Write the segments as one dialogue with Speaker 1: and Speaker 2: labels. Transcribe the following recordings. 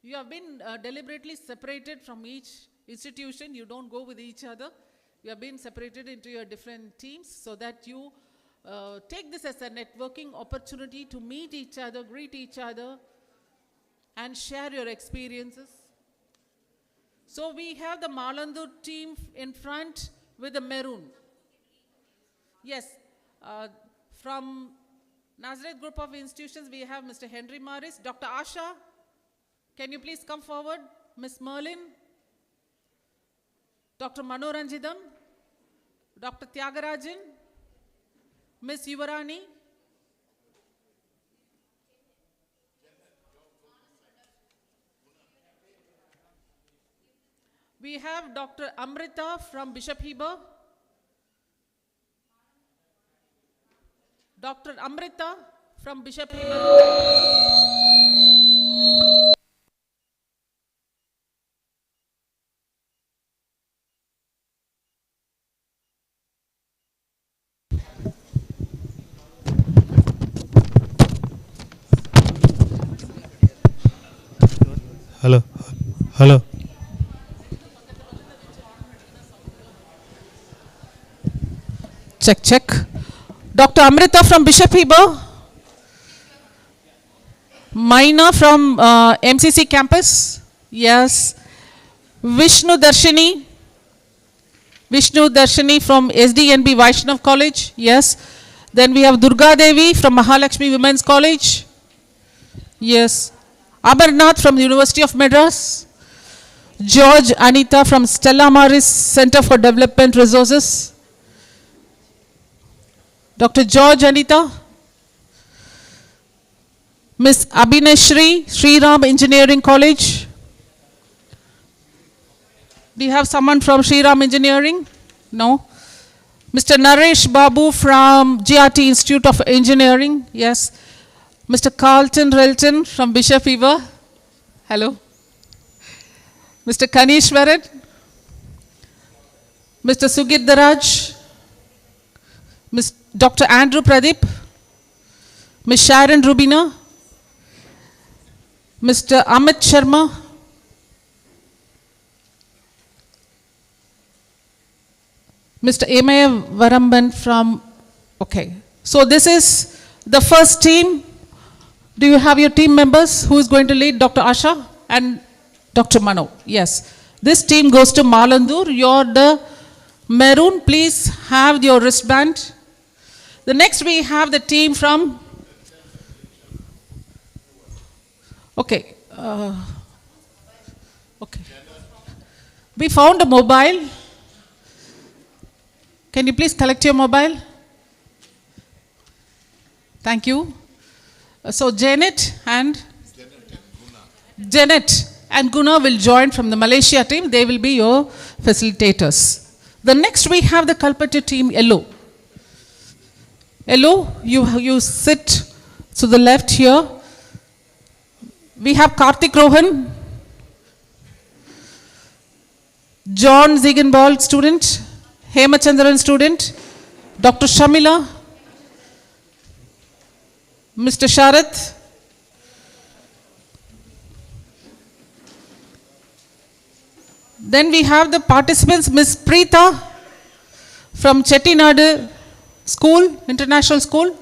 Speaker 1: You have been deliberately separated from each institution. You don't go with each other. You have been separated into your different teams so that you take this as a networking opportunity to meet each other, greet each other, and share your experiences. So we have the Malandur team in front with the maroon. Yes, from Nazareth group of institutions, we have Mr. Henry Morris, Dr. Asha. Can you please come forward? Ms. Merlin, Dr. Manoranjidam, Dr. Tyagarajan, Ms. Yuvarani, we have Dr. Amrita from Bishop Heber, Dr. Amrita from Bishop Heber.
Speaker 2: Hello. Hello.
Speaker 1: Check, check. Dr. Amrita from Bishop Heber. Maina from MCC campus. Yes. Vishnu Darshini from SDNB Vaishnav College. Yes. Then we have Durga Devi from Mahalakshmi Women's College. Yes. Amarnath from the University of Madras. George Anita from Stella Maris Center for Development Resources. Dr. George Anita. Ms. Abhineshri, Sri Ram Engineering College. Do you have someone from Sri Ram Engineering? No. Mr. Naresh Babu from GRT Institute of Engineering. Yes. Mr. Carlton Relton from Bishop Heber. Hello. Mr. Kanishwaran. Mr. Sugit Daraj. Dr. Andrew Pradeep. Ms. Sharon Rubina. Mr. Amit Sharma. Mr. Emaya Varamban from, okay. So this is the first team. Do you have your team members? Who is going to lead? Dr. Asha and Dr. Mano. Yes. This team goes to Malandur. You're the maroon. Please have your wristband. The next we have the team from, okay. Okay. We found a mobile. Can you please collect your mobile? Thank you. So Janet and Guna will join from the Malaysia team. They will be your facilitators. The next we have the Kalpattu team, yellow. Yellow, you sit to the left here. We have Karthik Rohan, John Ziegenbald student, Hemachandran student, Dr. Shamila, Mr. Sharath, then we have the participants, Ms. Preeta from Chettinad School, International School,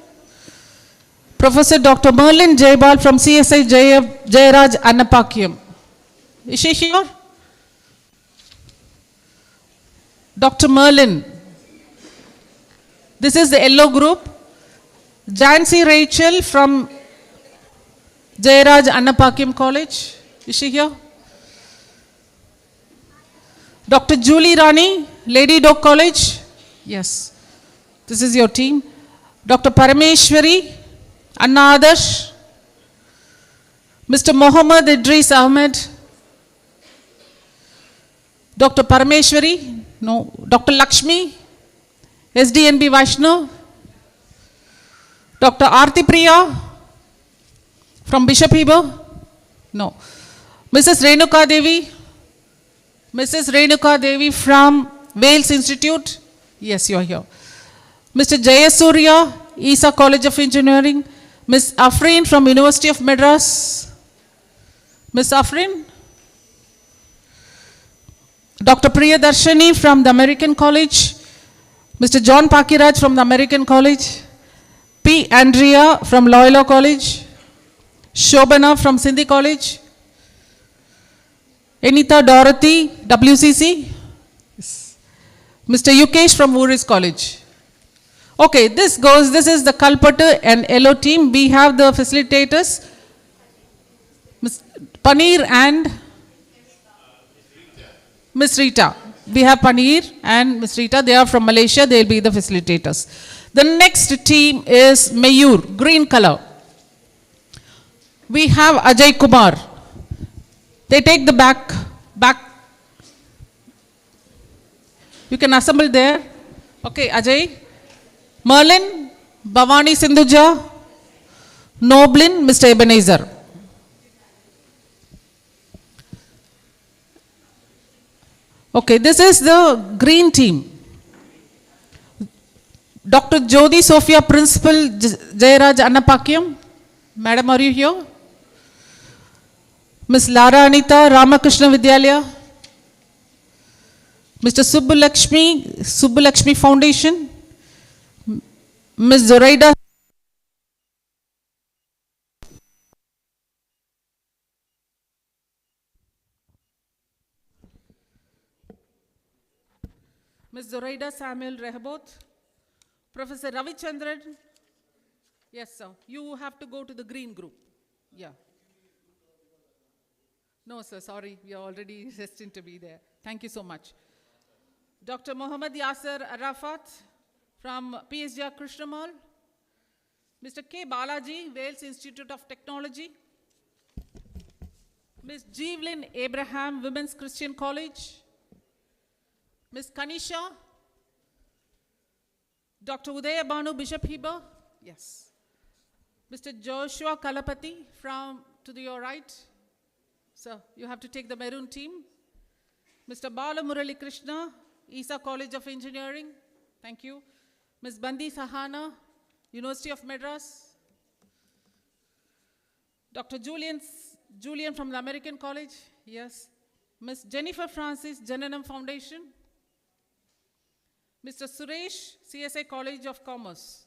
Speaker 1: Professor Dr. Merlin Jaybal from CSI Jayaraj Annapakyam. Is she here? Dr. Merlin. This is the yellow group. Jancy Rachel from Jayaraj Annapakyam College. Is she here? Dr. Julie Rani, Lady Doak College. Yes. This is your team. Dr. Parameshwari, Anna Adarsh, Mr. Mohammad Idris Ahmed, Dr. Parameshwari, no, Dr. Lakshmi, SDNB Vaishnav, Dr. Aarti Priya from Bishop Heber, no, Mrs. Renuka Devi from Wales Institute, yes, you are here. Mr. Jayasuriya, Isa College of Engineering, Ms. Afreen from University of Madras, Ms. Afrin. Dr. Priyadarshini from the American College. Mr. John Pakiraj from the American College. P. Andrea from Loyola College. Shobana from Sindhi College. Anita Dorothy, WCC. Mr. Yukesh from Wuris College. Okay, this is the Kalpattu and Yellow team. We have the facilitators, Ms. Paneer and Ms. Rita. We have Paneer and Ms. Rita. They are from Malaysia. They will be the facilitators. The next team is Mayur, green color. We have Ajay Kumar. They take the back. You can assemble there. Okay, Ajay. Merlin, Bhavani Sindhuja, Noblin, Mr. Ebenezer. Okay, this is the green team. Dr. Jyoti Sophia, Principal Jayaraj Annapakyam. Madam, are you here? Ms. Lara Anita, Ramakrishna Vidyalaya. Mr. Subbulakshmi Foundation. Ms. Zoraida. Ms. Zoraida Samuel Rehoboth. Professor Ravichandran. Yes, sir. You have to go to the green group. Yeah. No, sir. Sorry. We are already destined to be there. Thank you so much. Dr. Mohammad Yasser Arafat from PSGR Krishnamal. Mr. K. Balaji, Wales Institute of Technology. Ms. Jeevelyn Abraham, Women's Christian College. Ms. Kanisha. Dr. Udaya Banu, Bishop Heber. Yes. Mr. Joshua Kalapati to your right. Sir, you have to take the maroon team. Mr. Bala Murali Krishna, Isa College of Engineering. Thank you. Ms. Bandi Sahana, University of Madras. Dr. Julian from the American College. Yes. Ms. Jennifer Francis, Jananam Foundation. Mr. Suresh, CSI College of Commerce.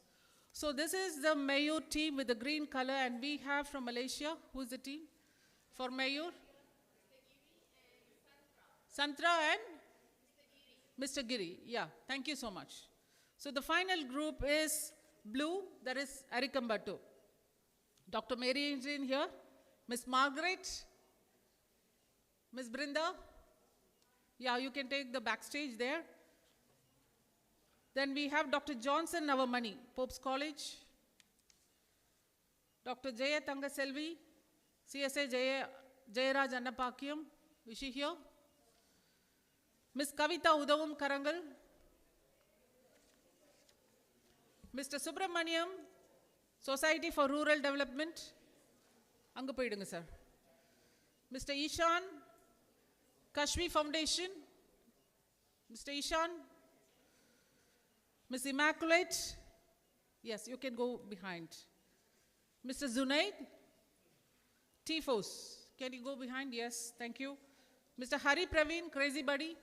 Speaker 1: So this is the Mayur team with the green color, and we have from Malaysia. Who is the team for Mayur? Santra and Mr. Giri. Yeah, thank you so much. So the final group is blue, that is Arikambatu. Dr. Mary is in here. Miss Margaret. Miss Brinda. Yeah, you can take the backstage there. Then we have Dr. Johnson Navamani, Pope's College. Dr. Jaya Tangaselvi, CSA Jayaraj Annapakyam. Is she here? Miss Kavita Udavam Karangal. Mr. Subramaniam, Society for Rural Development. Anga poidunga sir. Mr. Ishan, Kashmi Foundation. Mr. Ishan. Miss Immaculate. Yes, you can go behind. Mr. Zunaid. Tifos. Can you go behind? Yes, thank you. Mr. Hari Praveen, Crazy Buddy.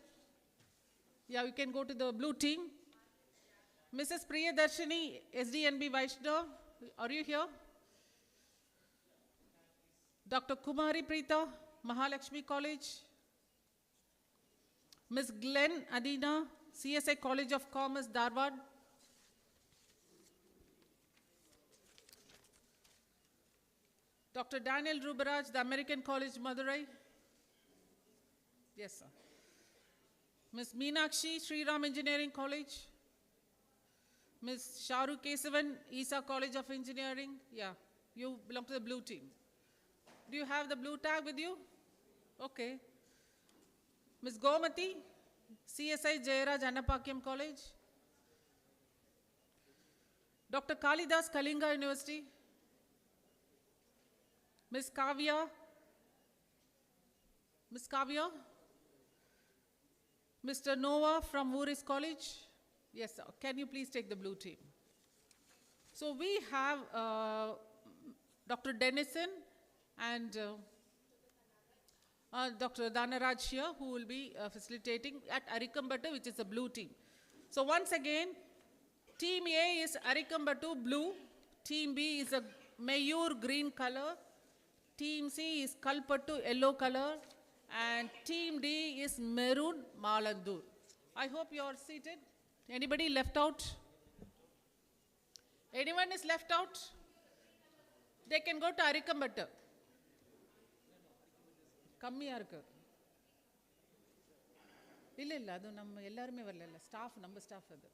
Speaker 1: Yeah, you can go to the blue team. Mrs. Priyadarshini, SDNB Vaishnav. Are you here? Dr. Kumari Preeta, Mahalakshmi College. Ms. Glenn Adina, CSI College of Commerce, Dharwad. Dr. Daniel Rubaraj, the American College, Madurai. Yes, sir. Ms. Meenakshi, Sri Ram Engineering College. Ms. Sharu Kesavan, Isa College of Engineering. Yeah, you belong to the blue team. Do you have the blue tag with you? Okay. Ms. Gomati, CSI Jayaraj Annapakyam College. Dr. Kalidas, Kalinga University. Ms. Kavya. Ms. Kavya. Mr. Noah from Wuris College. Yes, sir. Can you please take the blue team? So we have Dr. Dennison and Dr. Dhanaraj here, who will be facilitating at Arikambatu, which is a blue team. So once again, Team A is Arikambatu blue, Team B is a Mayur green color, Team C is Kalpattu yellow color, and Team D is Maroon Malandur. I hope you are seated. Anybody left out? Anyone is left out? They can go to Arikambatu. கம்மியா இருக்கு இல்ல இல்ல அது நம்ம எல்லாரும் வரல இல்ல staff நம்ம ஸ்டாஃப் அது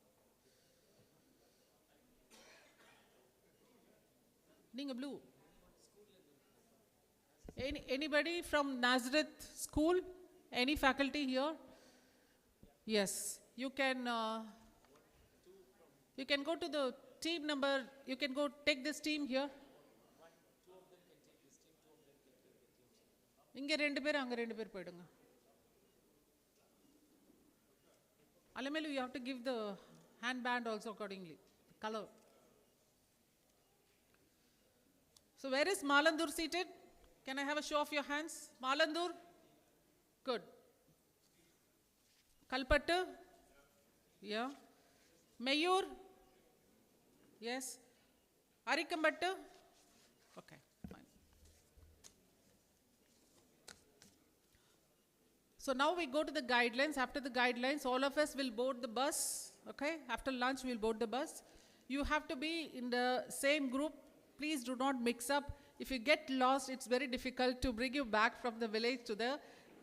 Speaker 1: நீங்க blue anybody from Nazareth school, any faculty here? Yes, you can go to the team number, you can go take this team here. இங்க ரெண்டு பேர் அங்க ரெண்டு பேர் போய்டுங்க Alamelu you have to give the handband also accordingly color. So where is Malandur seated? Can I have a show of your hands? Malandur? Good. Kalpattu? Yeah. Mayur? Yes. Arikambatu? Okay. So now we go to the guidelines. After the guidelines, all of us will board the bus. Okay? After lunch, we'll board the bus. You have to be in the same group. Please do not mix up. If you get lost, it's very difficult to bring you back from the village to the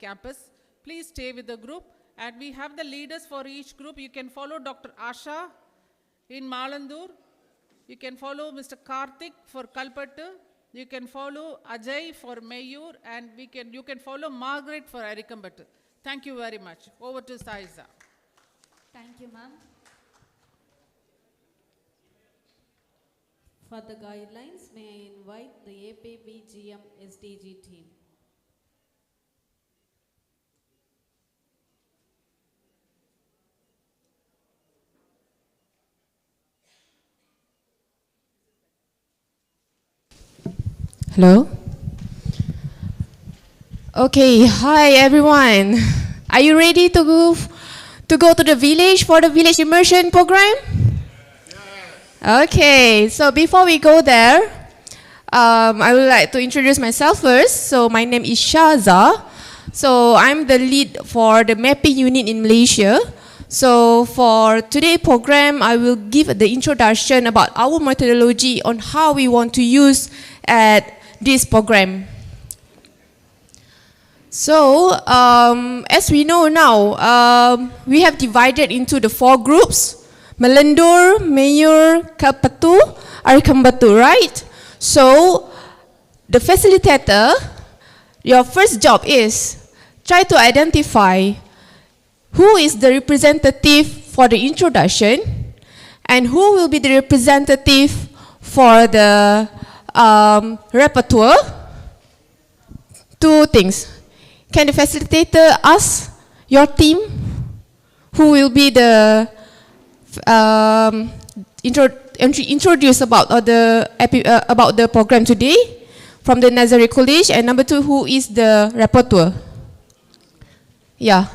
Speaker 1: campus. Please stay with the group. And we have the leaders for each group. You can follow Dr. Asha in Malandur. You can follow Mr. Karthik for Kalpattu. You can follow Ajay for Mayur, and you can follow Margaret for Arikambatu. Thank you very much. Over to Saiza.
Speaker 3: Thank you, ma'am. For the guidelines, may I invite the APBGM SDG team.
Speaker 4: Hello. Okay, hi everyone. Are you ready to go to the village for the village immersion program? Yeah. Okay, so before we go there, I would like to introduce myself first. So my name is Shaza. So I'm the lead for the mapping unit in Malaysia. So for today's program, I will give the introduction about our methodology on how we want to use at this program. So, as we know now, we have divided into the 4 groups: Malandur, Mayur, Kalpattu, Arikambatu, right? So, the facilitator, your first job is try to identify who is the representative for the introduction and who will be the representative for the repertoire. 2 things. Can the facilitator ask your team who will be the introduce about the program today from the Nazareth College, and number 2, who is the repertoire? Yeah.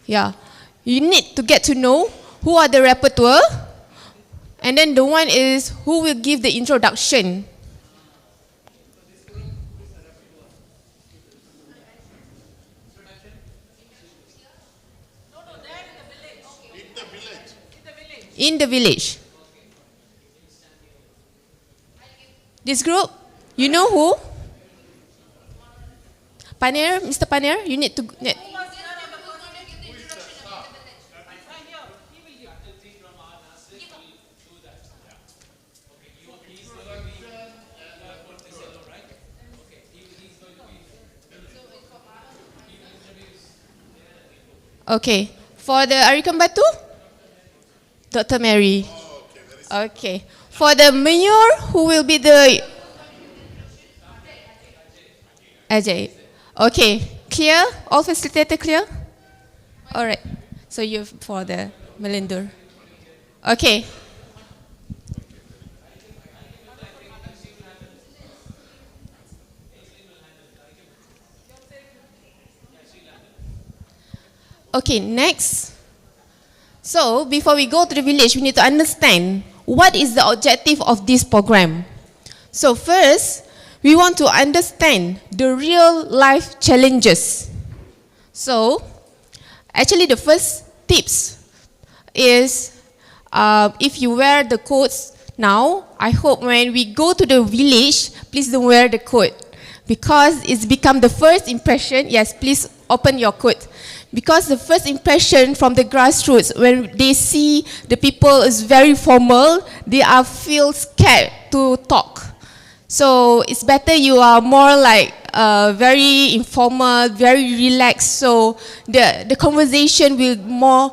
Speaker 4: Yeah. You need to get to know who are the repertoire, and then the one is who will give the introduction.
Speaker 1: No, there in the village. Okay. In the village. In the village.
Speaker 4: In the village. This group, you know who? Paner, Mr. Paner, you need to. Okay, for the Arikambatu, Dr. Mary. Okay, for the Mayur, who will be the Ajay. Okay, clear? All facilitator clear? All right. So you for the Malandur. Okay. Okay, next. So, before we go to the village, we need to understand what is the objective of this program. So first, we want to understand the real life challenges. So, actually the first tips is if you wear the coats now, I hope when we go to the village, please don't wear the coat. Because it's become the first impression, yes, please open your coat. Because the first impression from the grassroots, when they see the people is very formal, they are feel scared to talk. So it's better you are more like very informal, very relaxed, so the conversation will be more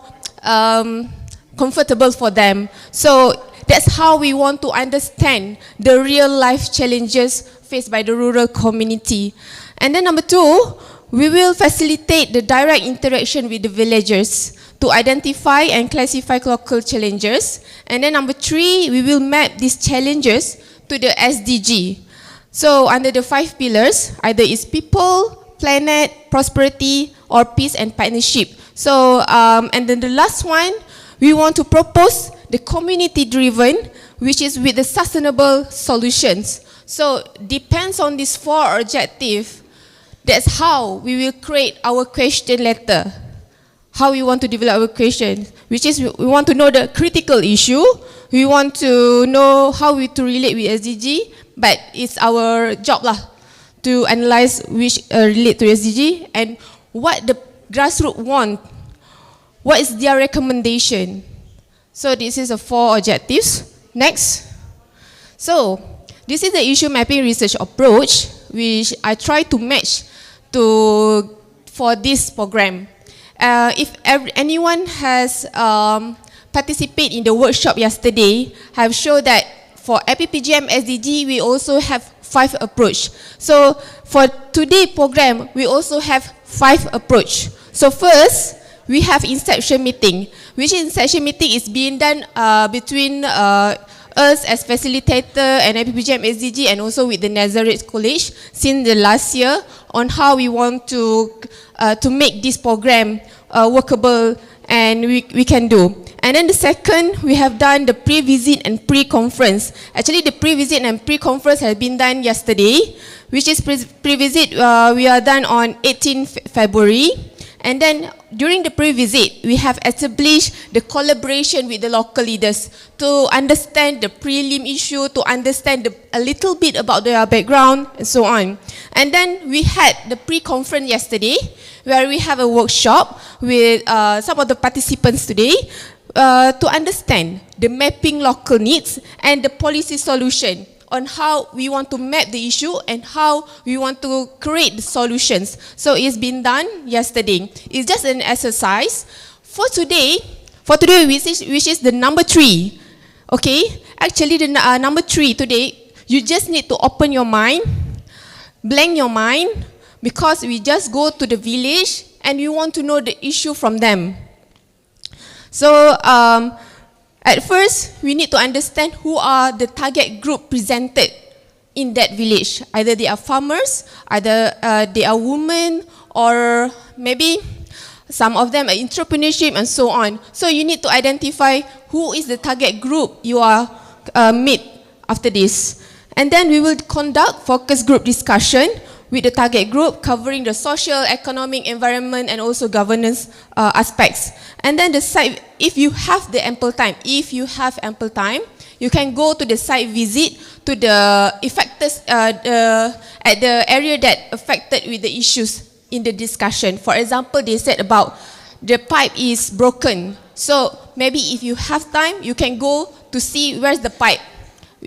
Speaker 4: comfortable for them. So that's how we want to understand the real life challenges faced by the rural community. And then number 2, we will facilitate the direct interaction with the villagers to identify and classify local challenges. And then number 3, we will map these challenges to the SDG. So under the 5 pillars, either it's people, planet, prosperity, or peace and partnership. So, and then the last one, we want to propose the community-driven, which is with the sustainable solutions. So, depends on these 4 objectives. That's how we will create our question letter. How we want to develop our question, which is we want to know the critical issue. We want to know how we to relate with SDG, but it's our job lah to analyze which relate to SDG and what the grassroots want. What is their recommendation? So this is the 4 objectives. Next. So this is the issue mapping research approach, which I try to match for this program. If anyone has participated in the workshop yesterday, I have shown that for APPGM SDG, we also have 5 approach. So for today's program, we also have 5 approach. So first, we have inception meeting, which inception meeting is being done between us as facilitator and APPGM SDG and also with the Nazareth College since the last year on how we want to make this program workable and we can do. And then the second, we have done the pre-visit and pre-conference. Actually, the pre-visit and pre-conference has been done yesterday, which is pre-visit we are done on 18th February. And then during the pre-visit, we have established the collaboration with the local leaders to understand the prelim issue, to understand a little bit about their background and so on. And then we had the pre-conference yesterday, where we have a workshop with some of the participants today to understand the mapping local needs and the policy solution on how we want to map the issue and how we want to create the solutions. So it's been done yesterday. It's just an exercise. For today which is the number 3. Okay, actually the number 3 today, you just need to open your mind, blank your mind, because we just go to the village and we want to know the issue from them. So at first, we need to understand who are the target group presented in that village. Either they are farmers, either they are women, or maybe some of them are entrepreneurship and so on. So you need to identify who is the target group you are meet after this. And then we will conduct focus group discussion with the target group covering the social, economic, environment, and also governance aspects. And then the site, if you have the ample time, you can go to the site visit to the affected, at the area that affected with the issues in the discussion. For example, they said about the pipe is broken. So maybe if you have time, you can go to see where's the pipe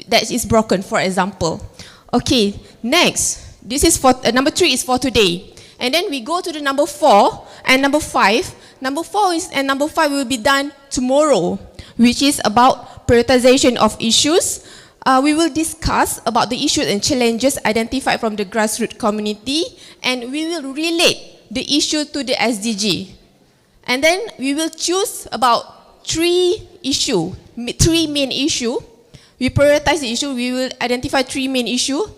Speaker 4: that is broken, for example. Okay, next. This is for, number 3 is for today. And then we go to the number 4 and number 5. Number 4 and number 5 will be done tomorrow, which is about prioritization of issues. We will discuss about the issues and challenges identified from the grassroots community, and we will relate the issue to the SDG. And then we will choose about 3 main issues. We prioritize the issue, we will identify 3 main issues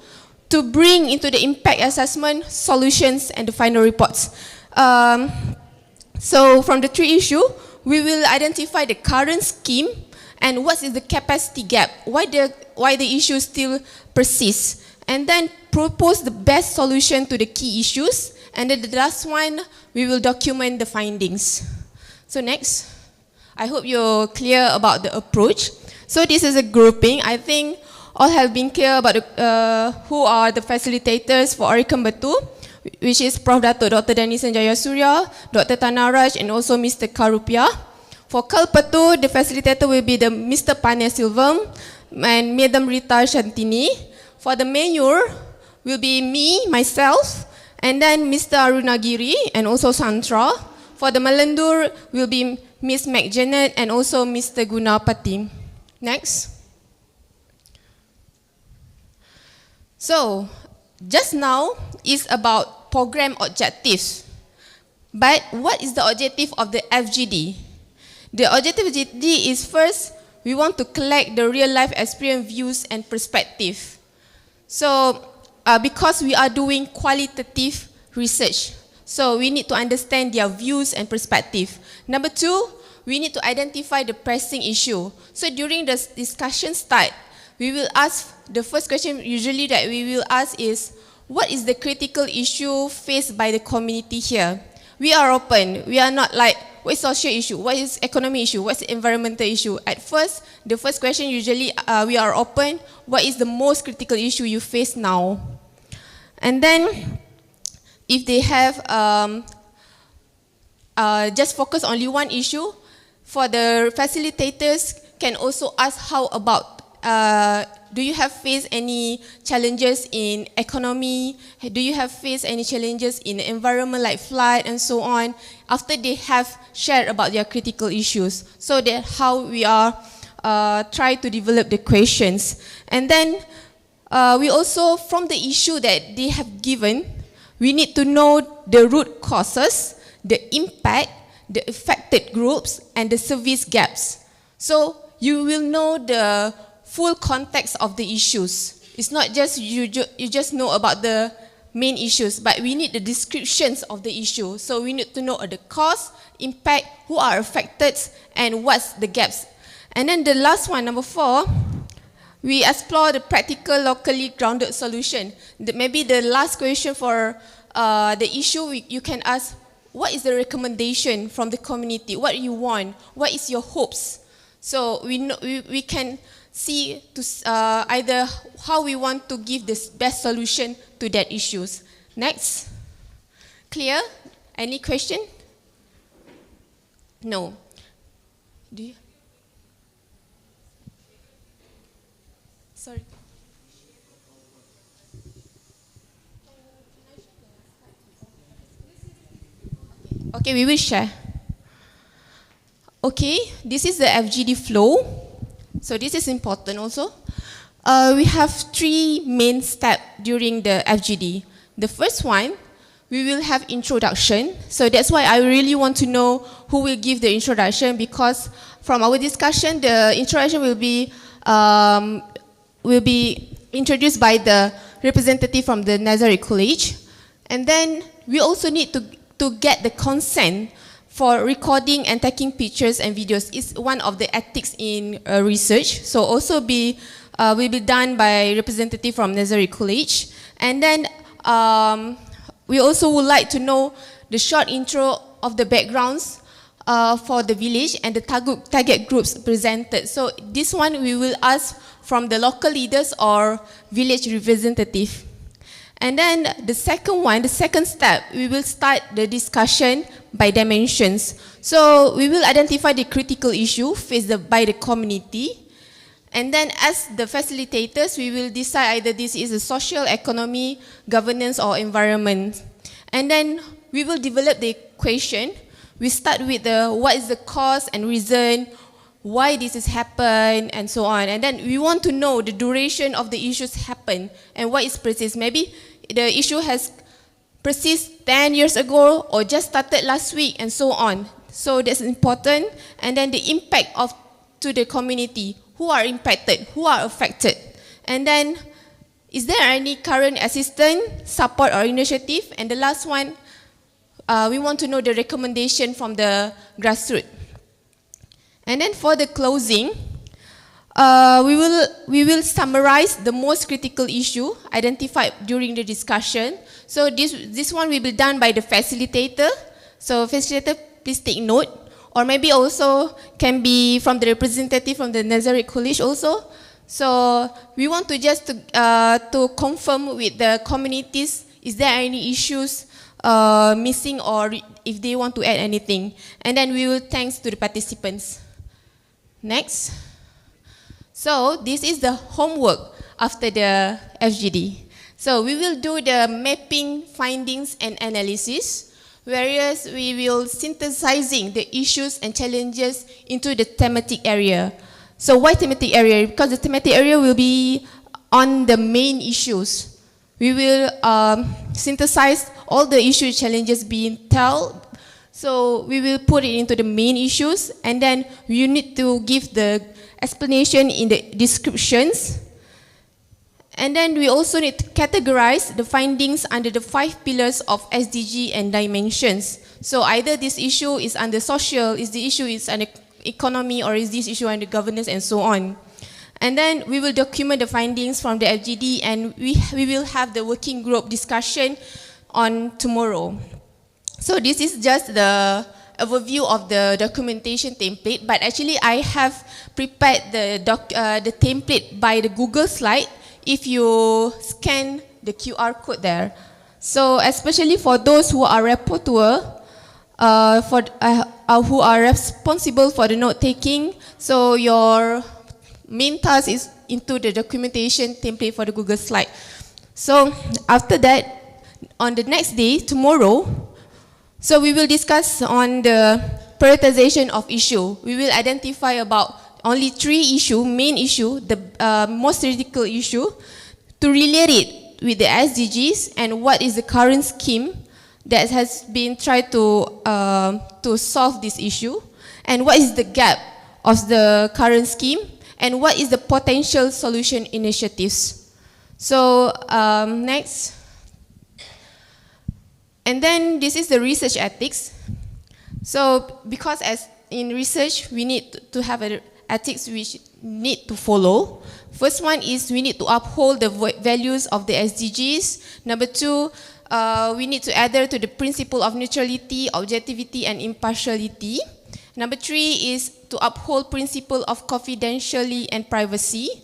Speaker 4: to bring into the impact assessment, solutions, and the final reports. So from the three issue, we will identify the current scheme and what is the capacity gap, why the issue still persists, and then propose the best solution to the key issues, and then the last one, we will document the findings. So next, I hope you're clear about the approach. So this is a grouping. I think all have been clear about who are the facilitators for Oricon Batu, which is Prof. Dato Dr. Danison Jayasuriya, Dr. Tanaraj, and also Mr. Karupia. For Kalpatu, the facilitator will be the Mr. Pane Silvam and Madam Rita Shantini. For the mayor, will be me, myself, and then Mr. Arunagiri and also Santra. For the Malendur, will be Miss McJanet and also Mr. Gunapati. Next. So, just now is about program objectives. But what is the objective of the FGD? The objective of FGD is first, we want to collect the real life experience, views and perspective. So, because we are doing qualitative research, so we need to understand their views and perspective. Number two, we need to identify the pressing issue. So during the discussion start, we will ask, the first question usually that we will ask is, what is the critical issue faced by the community here? We are open. We are not like, what is social issue? What is economic issue? What is environmental issue? At first, the first question usually we are open. What is the most critical issue you face now? And then, if they have just focus only one issue, for the facilitators can also ask how about, do you have faced any challenges in economy? Do you have faced any challenges in environment like flood and so on? After they have shared about their critical issues. So that's how we are try to develop the questions. And then we also, from the issue that they have given, we need to know the root causes, the impact, the affected groups, and the service gaps. So you will know the full context of the issues. It's not just you just know about the main issues, but we need the descriptions of the issue. So we need to know the cause, impact, who are affected, and what's the gaps. And then the last one, number 4, we explore the practical, locally grounded solution. Maybe the last question for the issue, you can ask, what is the recommendation from the community? What you want? What is your hopes? So we can see to either how we want to give the best solution to that issues. Next. Clear? Any question? No. Do you? Sorry. Okay, we will share. Okay, this is the FGD flow. So this is important also. We have 3 main steps during the FGD. The first one, we will have introduction. So that's why I really want to know who will give the introduction, because from our discussion, the introduction will be introduced by the representative from the Nazareth College. And then we also need to get the consent for recording and taking pictures and videos. It's one of the ethics in research. So also will be done by representative from Nazareth College. And then we also would like to know the short intro of the backgrounds for the village and the target groups presented. So this one we will ask from the local leaders or village representative. And then the second step, we will start the discussion by dimensions. So we will identify the critical issue faced by the community. And then as the facilitators, we will decide either this is a social, economy, governance, or environment. And then we will develop the equation. We start with what is the cause and reason, why this has happened, and so on. And then we want to know the duration of the issues happen and what is persist. Maybe the issue has persisted 10 years ago or just started last week, and so on. So that's important. And then the impact to the community. Who are impacted? Who are affected? And then, is there any current assistance, support, or initiative? And the last one, we want to know the recommendation from the grassroots. And then for the closing, we will summarize the most critical issue identified during the discussion. So this one will be done by the facilitator. So facilitator, please take note. Or maybe also can be from the representative from the Nazareth College also. So we want to just to confirm with the communities, is there any issues missing or if they want to add anything. And then we will thanks to the participants. Next. So this is the homework after the FGD. So we will do the mapping, findings and analysis, whereas we will synthesizing the issues and challenges into the thematic area. So why thematic area? Because the thematic area will be on the main issues. We will synthesize all the issue challenges being told. So we will put it into the main issues, and then you need to give the explanation in the descriptions. And then we also need to categorize the findings under the 5 pillars of SDG and dimensions. So either this issue is under social, is the issue is under economy, or is this issue under governance, and so on. And then we will document the findings from the FGD, and we will have the working group discussion on tomorrow. So this is just the overview of the documentation template, but actually I have prepared the template by the Google slide if you scan the QR code there. So especially for those who are rapporteur, who are responsible for the note taking, so your main task is into the documentation template for the Google slide. So after that, on the next day, tomorrow, so we will discuss on the prioritization of issue. We will identify about only 3 issues, main issue, the most critical issue, to relate it with the SDGs and what is the current scheme that has been tried to solve this issue, and what is the gap of the current scheme, and what is the potential solution initiatives. So next. And then this is the research ethics. So because as in research, we need to have an ethics which need to follow. First one is we need to uphold the values of the SDGs. Number 2, we need to adhere to the principle of neutrality, objectivity and impartiality. Number 3 is to uphold principle of confidentiality and privacy.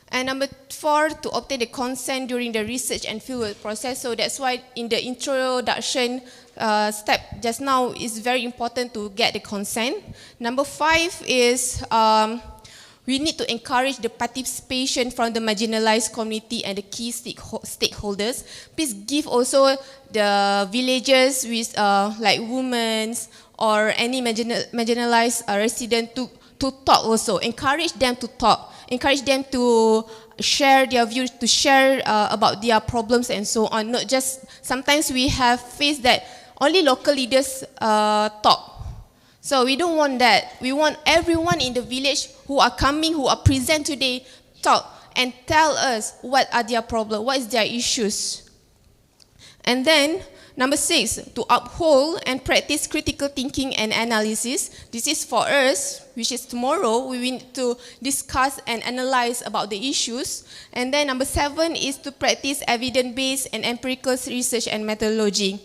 Speaker 4: And number 4, to obtain the consent during the research and fieldwork process. So that's why in the introduction step just now, it's very important to get the consent. Number 5 is we need to encourage the participation from the marginalized community and the key stakeholders. Please give also the villages with like women or any marginalized resident to talk also. Encourage them to talk. Encourage them to share their views, to share about their problems and so on. Not just, sometimes we have faced that only local leaders talk. So we don't want that. We want everyone in the village who are coming, who are present today, talk and tell us what are their problems, what is their issues. And then, number 6, to uphold and practice critical thinking and analysis. This is for us, which is tomorrow, we need to discuss and analyze about the issues. And then number 7 is to practice evidence-based and empirical research and methodology.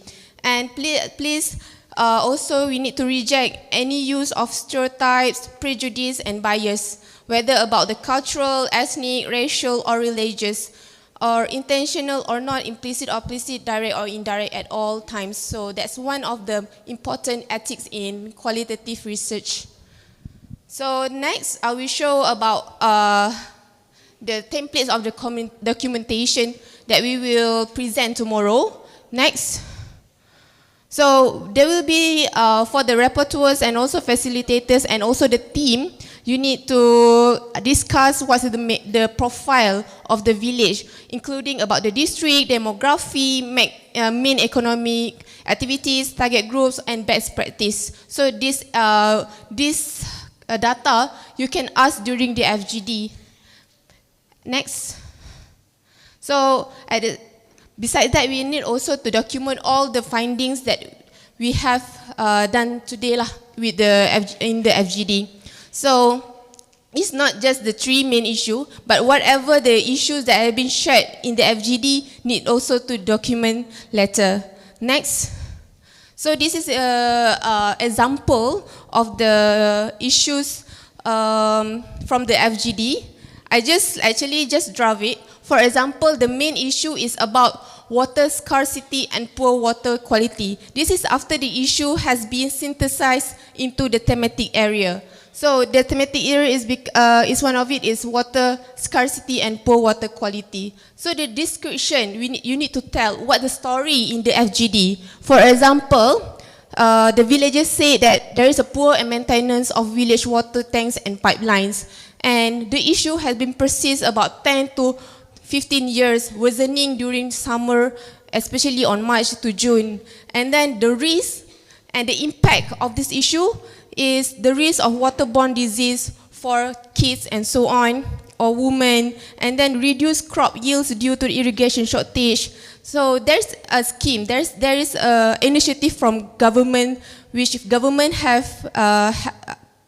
Speaker 4: And please also we need to reject any use of stereotypes, prejudice and bias, whether about the cultural, ethnic, racial or religious, or intentional or not, implicit or explicit, direct or indirect at all times. So that's one of the important ethics in qualitative research. So next, I will show about the templates of the documentation that we will present tomorrow. Next. So there will be, for the rapporteurs and also facilitators and also the team, you need to discuss what's the profile of the village, including about the district, demography, main economic activities, target groups, and best practice. So this data you can ask during the FGD. Next. So besides that, we need also to document all the findings that we have done today lah with in the FGD. So it's not just the 3 main issue, but whatever the issues that have been shared in the FGD need also to document later. Next. So this is an example of the issues from the FGD. I actually just draw it. For example, the main issue is about water scarcity and poor water quality. This is after the issue has been synthesized into the thematic area. So the thematic area is one of it is water scarcity and poor water quality. So the description, you need to tell what the story in the FGD. For example, the villagers say that there is a poor maintenance of village water tanks and pipelines. And the issue has been persist about 10 to 15 years, worsening during summer, especially on March to June. And then the risk and the impact of this issue is the risk of waterborne disease for kids and so on, or women, and then reduced crop yields due to irrigation shortage. So there's a scheme, there is an initiative from government, which government have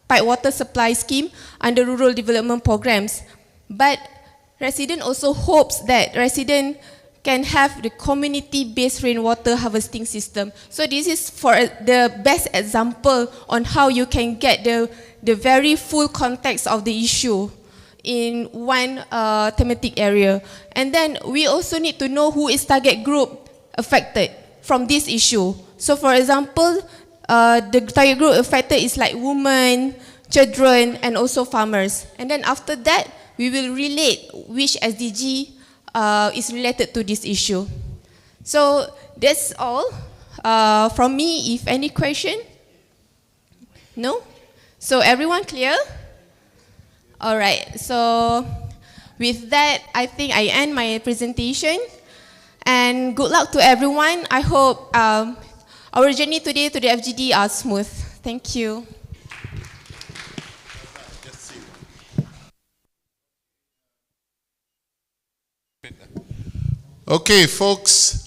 Speaker 4: pipe water supply scheme under rural development programs. But resident also hopes that resident can have the community-based rainwater harvesting system. So this is for the best example on how you can get the very full context of the issue in one thematic area. And then we also need to know who is target group affected from this issue. So for example, the target group affected is like women, children, and also farmers. And then after that, we will relate which SDG is related to this issue. So that's all from me. If any question? No? So everyone clear? All right. So with that, I think I end my presentation. And good luck to everyone. I hope our journey today to the FGD are smooth. Thank you.
Speaker 5: Okay, folks,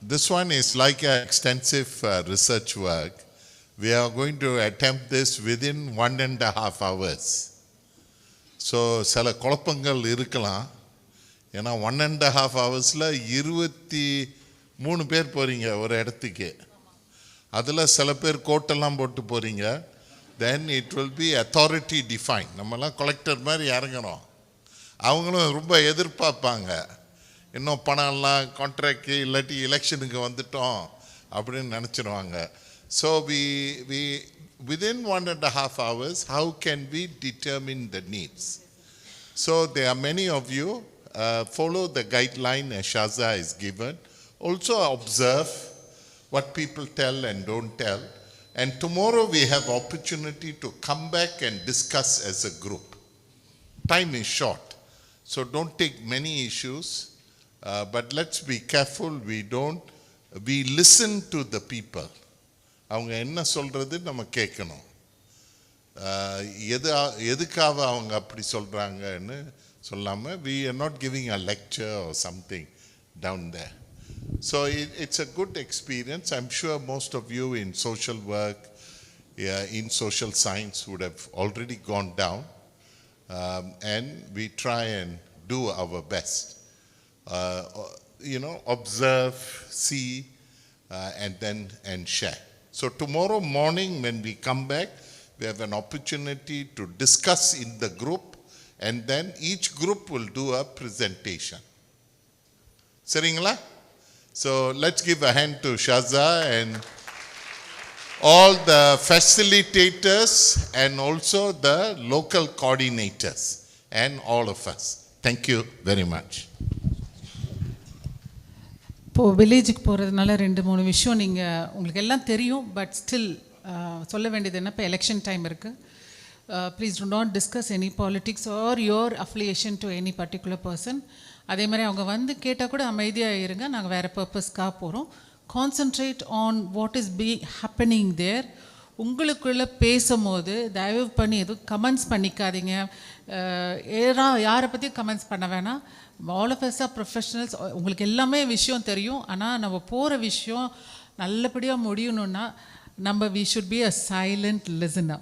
Speaker 5: this one is like an extensive research work. We are going to attempt this within 1.5 hours. So, சில குழப்பங்கள் இருக்கலாம். ஏன்னா 1.5 ஹவர்ஸில் 23 பேர் போகிறீங்க ஒரு இடத்துக்கு. அதில் சில பேர் கோட்டெல்லாம் போட்டு போகிறீங்க. Then it will be authority defined. நம்மலாம் கலெக்டர் மாதிரி இறங்கணும். அவங்களும் ரொம்ப எதிர்பார்ப்பாங்க. இன்னும் பணம்லாம் கான்ட்ராக்ட் இல்லாட்டி எலெக்ஷனுக்கு வந்துட்டோம் அப்படின்னு நினச்சிடுவாங்க. So we within 1.5 hours, how can we determine the needs? So there are many of you follow the guideline as Shaza is given. Also observe what people tell and don't tell. And tomorrow we have opportunity to come back and discuss as a group. Time is short. So don't take many issues, but let's be careful we listen to the people. அவங்க என்ன சொல்றது நம்ம கேட்கணும். எதுக்காக அவங்க அப்படி சொல்றாங்கன்னு சொல்லாம we are not giving a lecture or something down there. So it's a good experience. I'm sure most of you in social work, in social science would have already gone down. And we try and do our best. Observe, see, and share. So tomorrow morning when we come back, we have an opportunity to discuss in the group, and then each group will do a presentation. Seringla? So let's give a hand to Shaza and all the facilitators and also the local coordinators and all of us. Thank you very much.
Speaker 1: இப்போ வில்லேஜுக்கு போகிறதுனால 2-3 விஷயம் நீங்கள் உங்களுக்கு எல்லாம் தெரியும். But still சொல்ல வேண்டியது என்ன, இப்போ எலெக்ஷன் டைம் இருக்குது. Please do not discuss any politics or your affiliation to any particular person. அதே மாதிரி அவங்க வந்து கேட்டால் கூட அமைதியாக இருங்க, நாங்கள் வேறு பர்பஸ்க்காக போகிறோம். Concentrate on what is happening there. உங்களுக்குள்ளே பேசும்போது தயவு பண்ணி எதுவும் கமெண்ட்ஸ் பண்ணிக்காதீங்க. யாரை பற்றியும் கமெண்ட்ஸ் பண்ண வேணாம். All of us are professionals. உங்களுக்கு எல்லாமே விஷயம் தெரியும், ஆனால் நம்ம போகிற விஷயம் நல்லபடியாக முடியணும்னா நம்ம we should be a silent listener.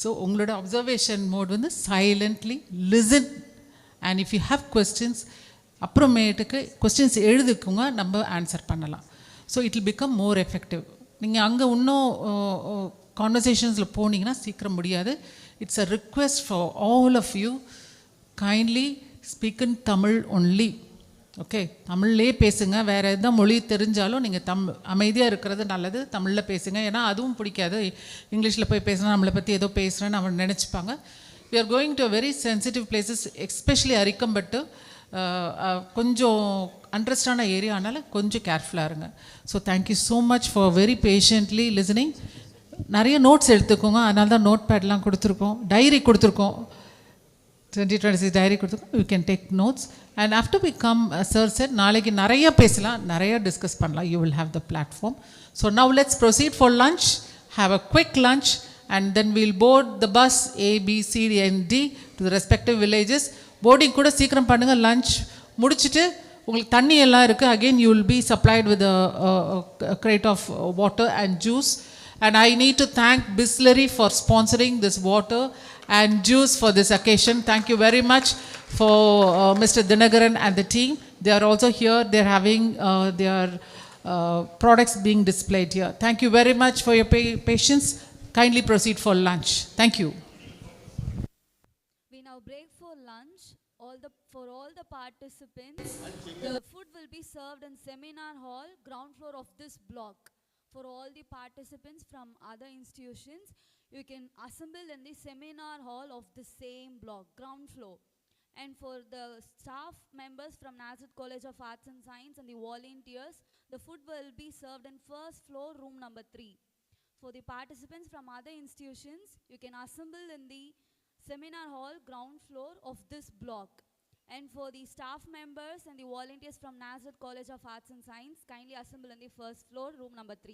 Speaker 1: So உங்களோட அப்சர்வேஷன் மோட் வந்து silently listen, and if you have questions அப்புறமேட்டுக்கு கொஸ்டின்ஸ் எழுதுக்குங்க, நம்ம ஆன்சர் பண்ணலாம். So it will become more effective. நீங்கள் அங்கே இன்னும் கான்வர்சேஷன்ஸில் போனீங்கன்னா சீக்கிரம் முடியாது. It's a request for all of you, kindly speak in Tamil only. Okay, தமிழ்லேயே பேசுங்க. வேறு எந்த மொழி தெரிஞ்சாலும் நீங்கள் அமைதியாக இருக்கிறது நல்லது, தமிழில் பேசுங்க. ஏன்னா அதுவும் பிடிக்காது, இங்கிலீஷில் போய் பேசினா நம்மளை பற்றி ஏதோ பேசுகிறேன்னு அவன் நினச்சிப்பாங்க. We are going to very sensitive places, especially Arikkampattu கொஞ்சம் அண்டர்ஸ்டான ஏரியானால கொஞ்சம் கேர்ஃபுல்லாக இருங்க. So thank you so much for very patiently listening. நிறைய நோட்ஸ் எடுத்துக்கோங்க, அதனால தான் நோட் பேட்லாம் கொடுத்துருக்கோம், டைரி கொடுத்துருக்கோம், 2026 டைரி கொடுத்துருக்கோம். You can take notes. And after we come, sir said, நாளைக்கு நிறைய பேசலாம், நிறைய டிஸ்கஸ் பண்ணலாம். You will have the platform. So now let's proceed for lunch. Have a quick lunch and then we'll board the bus A, B, C, D and D to the respective villages. Boarding கூட சீக்கிரம் பண்ணுங்க. Lunch முடிச்சிட்டு உங்களுக்கு தண்ணி எல்லாம் இருக்குது. Again you will be supplied with a crate of water and juice. And I need to thank Bisleri for sponsoring this water and juice for this occasion. Thank you very much for Mr. Dinagaran and the team. They are also here. They are having their products being displayed here. Thank you very much for your patience. Kindly proceed for lunch. Thank you.
Speaker 6: We now break for lunch. For all the participants, the food will be served in seminar hall, ground floor of this block. For all the participants from other institutions, you can assemble in the seminar hall of the same block, ground floor. And for the staff members from Nazareth College of Arts and Science and the volunteers, the food will be served in first floor, room number 3. For the participants from other institutions, you can assemble in the seminar hall, ground floor of this block. And for the staff members and the volunteers from Nazareth College of Arts and Science, kindly assemble in the first floor, room number 3.